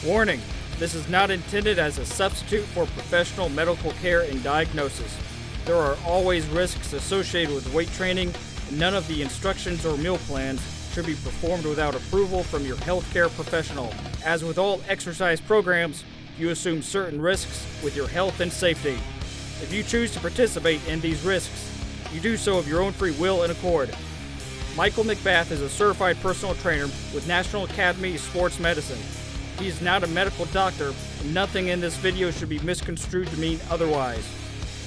Warning, this is not intended as a substitute for professional medical care and diagnosis. There are always risks associated with weight training, and none of the instructions or meal plans should be performed without approval from your healthcare professional. As with all exercise programs, you assume certain risks with your health and safety. If you choose to participate in these risks, you do so of your own free will and accord. Michael McBath is a certified personal trainer with National Academy of Sports Medicine. He is not a medical doctor, and nothing in this video should be misconstrued to mean otherwise.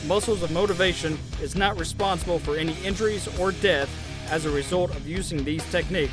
Muscles of Motivation is not responsible for any injuries or death as a result of using these techniques.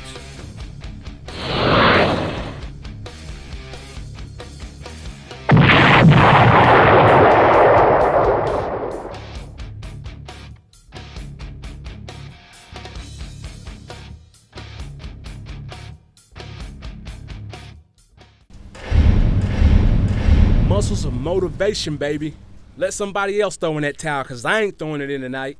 Muscles of motivation, baby. Let somebody else throw in that towel, because I ain't throwing it in tonight.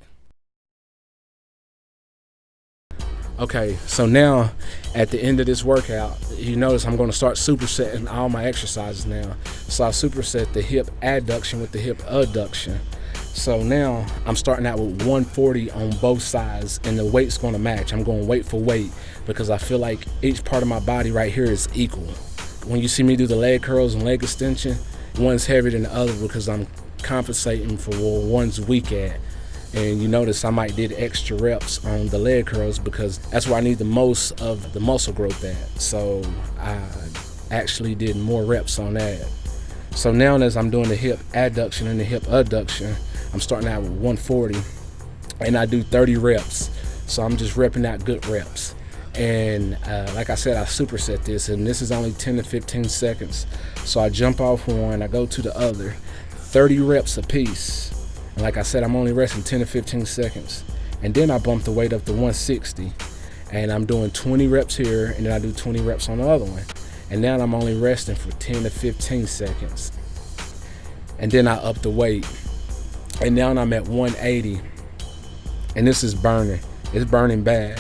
Okay, so now at the end of this workout, you notice I'm going to start supersetting all my exercises now. So I superset the hip adduction with the hip adduction. So now I'm starting out with 140 on both sides, and the weight's going to match. I'm going weight for weight because I feel like each part of my body right here is equal. When you see me do the leg curls and leg extension, one's heavier than the other because I'm compensating for where one's weak at. And you notice I might did extra reps on the leg curls because that's where I need the most of the muscle growth at. So I actually did more reps on that. So now as I'm doing the hip adduction and the hip adduction, I'm starting out with 140 and I do 30 reps. So I'm just repping out good reps. And like I said, I superset this, and this is only 10 to 15 seconds. So I jump off one, I go to the other, 30 reps a piece. And like I said, I'm only resting 10 to 15 seconds. And then I bump the weight up to 160. And I'm doing 20 reps here, and then I do 20 reps on the other one. And now I'm only resting for 10 to 15 seconds. And then I up the weight. And now I'm at 180. And this is burning. It's burning bad.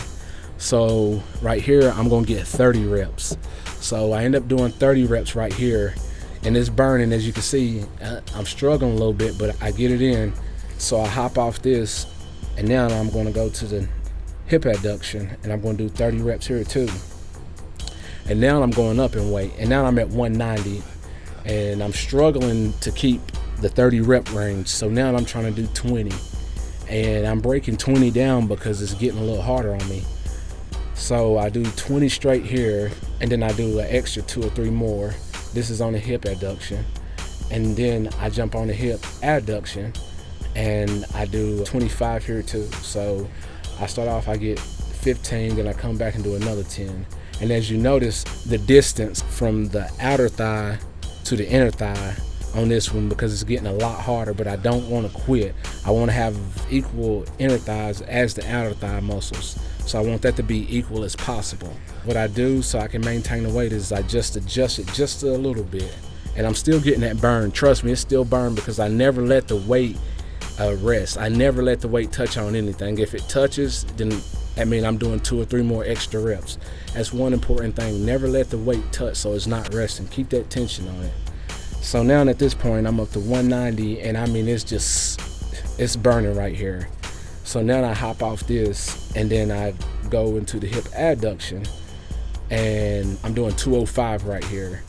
So right here, I'm gonna get 30 reps. So I end up doing 30 reps right here, and it's burning. As you can see, I'm struggling a little bit, but I get it in. So I hop off this, and now I'm gonna go to the hip adduction, and I'm gonna do 30 reps here too. And now I'm going up in weight, and now I'm at 190, and I'm struggling to keep the 30 rep range. So now I'm trying to do 20, and I'm breaking 20 down because it's getting a little harder on me. So I do 20 straight here, and then I do an extra 2 or 3 more. This is on the hip adduction. And then I jump on the hip adduction, and I do 25 here too. So I start off, I get 15, then I come back and do another 10. And as you notice, the distance from the outer thigh to the inner thigh on this one, because it's getting a lot harder, but I don't want to quit. I want to have equal inner thighs as the outer thigh muscles. So I want that to be equal as possible. What I do so I can maintain the weight is I just adjust it just a little bit. And I'm still getting that burn. Trust me, it's still burn because I never let the weight rest. I never let the weight touch on anything. If it touches, then that means I'm doing 2 or 3 more extra reps. That's one important thing. Never let the weight touch so it's not resting. Keep that tension on it. So now at this point, I'm up to 190, and I mean, it's burning right here. So now I hop off this, and then I go into the hip adduction, and I'm doing 205 right here.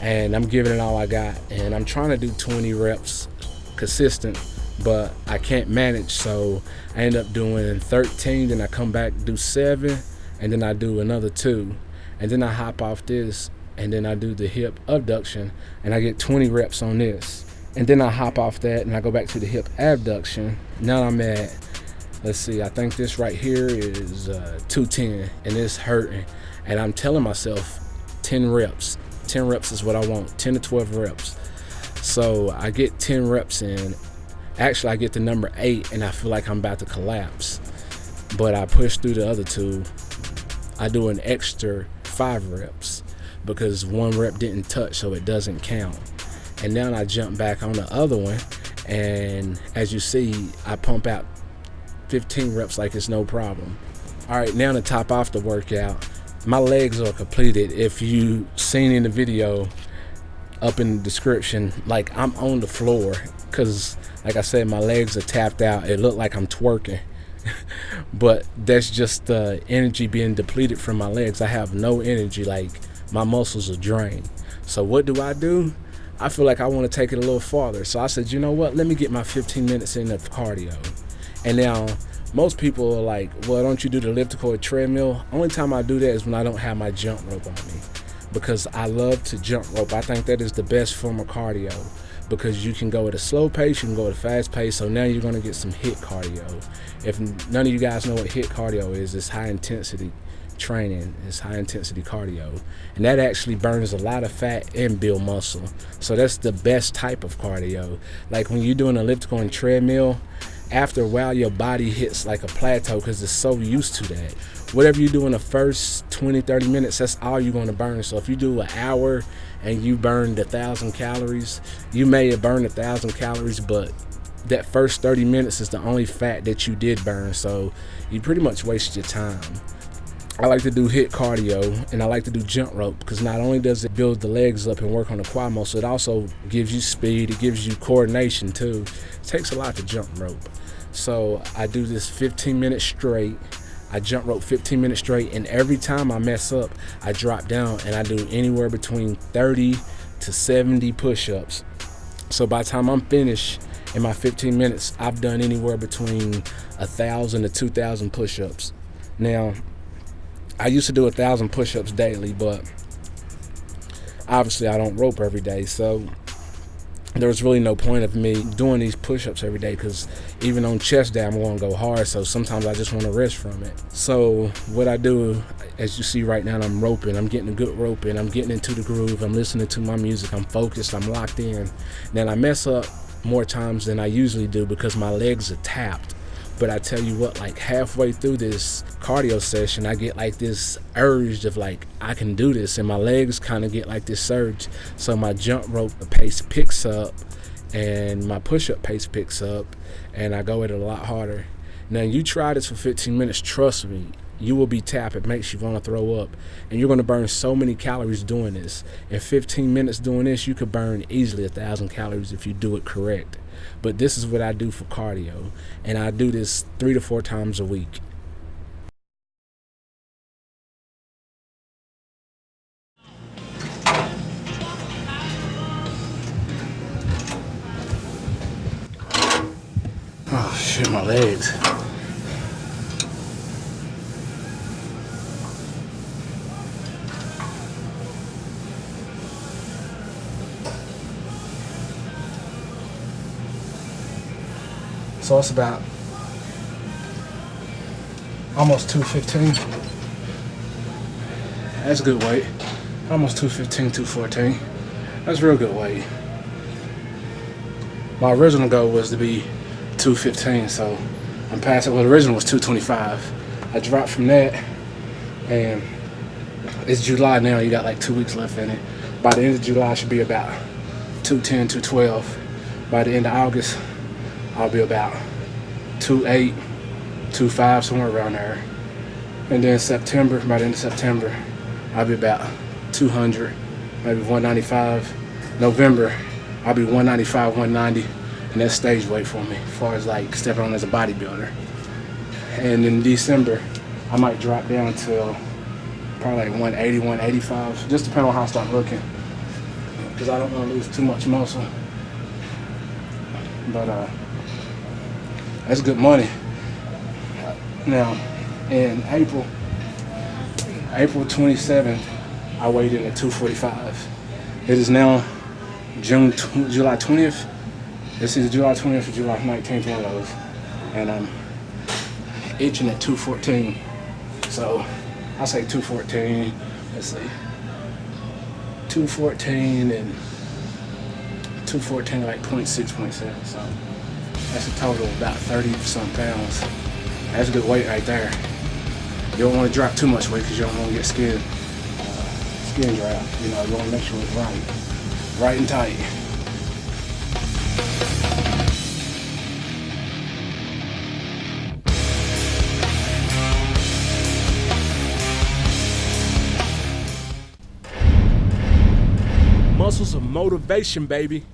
And I'm giving it all I got, and I'm trying to do 20 reps consistent, but I can't manage, so I end up doing 13, then I come back, do 7, and then I do another 2. And then I hop off this, and then I do the hip abduction, and I get 20 reps on this. And then I hop off that, and I go back to the hip abduction. Now I'm at, let's see, I think this right here is 210, and it's hurting. And I'm telling myself 10 reps. 10 reps is what I want, 10 to 12 reps. So I get 10 reps in. Actually, I get the number 8, and I feel like I'm about to collapse. But I push through the other 2. I do an extra 5 reps because 1 rep didn't touch, so it doesn't count. And now I jump back on the other one, and as you see, I pump out 15 reps like it's no problem. All right, now to top off the workout, my legs are completed. If you seen in the video, up in the description, like I'm on the floor, because like I said, my legs are tapped out. It looked like I'm twerking. But that's just the energy being depleted from my legs. I have no energy, like my muscles are drained. So what do? I feel like I want to take it a little farther. So I said, you know what, let me get my 15 minutes in of cardio. And now most people are like, well, don't you do the elliptical or treadmill? Only time I do that is when I don't have my jump rope on me, because I love to jump rope. I think that is the best form of cardio, because you can go at a slow pace, you can go at a fast pace. So now you're going to get some HIIT cardio. If none of you guys know what HIIT cardio is, it's high intensity training, it's high intensity cardio, and that actually burns a lot of fat and build muscle. So that's the best type of cardio. Like when you're doing elliptical and treadmill, after a while your body hits like a plateau because it's so used to that. Whatever you do in the first 20-30 minutes, that's all you're going to burn. So if you do an hour and you burned 1,000 calories, you may have burned 1,000 calories, but that first 30 minutes is the only fat that you did burn. So you pretty much wasted your time. I like to do HIIT cardio, and I like to do jump rope, because not only does it build the legs up and work on the quad muscle, it also gives you speed, it gives you coordination too. It takes a lot to jump rope. So I do this 15 minutes straight. I jump rope 15 minutes straight, and every time I mess up, I drop down and I do anywhere between 30 to 70 push-ups. So by the time I'm finished in my 15 minutes, I've done anywhere between 1,000 to 2,000 push-ups. Now, I used to do 1,000 push-ups daily, but obviously I don't rope every day, so there was really no point of me doing these push-ups every day, because even on chest day I'm going to go hard, so sometimes I just want to rest from it. So what I do, as you see right now, I'm roping, I'm getting a good rope in, I'm getting into the groove, I'm listening to my music, I'm focused, I'm locked in. Then I mess up more times than I usually do because my legs are tapped. But I tell you what, like halfway through this cardio session, I get like this urge of like, I can do this, and my legs kind of get like this surge. So my jump rope pace picks up and my push-up pace picks up, and I go at it a lot harder. Now you try this for 15 minutes, trust me, you will be tapped. It makes you want to throw up, and you're going to burn so many calories doing this. In 15 minutes doing this, you could burn easily 1,000 calories if you do it correct. But this is what I do for cardio, and I do this 3 to 4 times a week. Oh shit, my legs. So it's about almost 215. That's a good weight. Almost 215, 214. That's real good weight. My original goal was to be 215, so I'm past it. Well, the original was 225. I dropped from that, and it's July now. You got like 2 weeks left in it. By the end of July, I should be about 210, 212. By the end of August, I'll be about 2.8, 2.5, somewhere around there. And then September, by the end of September, I'll be about 200, maybe 195. November, I'll be 195, 190, and that's stage weight for me, as far as like stepping on as a bodybuilder. And in December, I might drop down to probably like 180, 185, just depending on how I start looking, because I don't want to lose too much muscle. But that's good money. Now, in April 27th, I weighed in at 245. It is now July 20th. It's either July 20th or July 19th, one of those. And I'm itching at 214. So I say 214. Let's see. 214 and 214, like 0.6, 0.7. So that's a total of about 30-some pounds. That's a good weight right there. You don't want to drop too much weight because you don't want to get skin dry. You know, you want to make sure it's right and tight. Muscles of motivation, baby.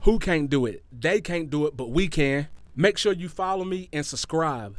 Who can't do it? They can't do it, but we can. Make sure you follow me and subscribe.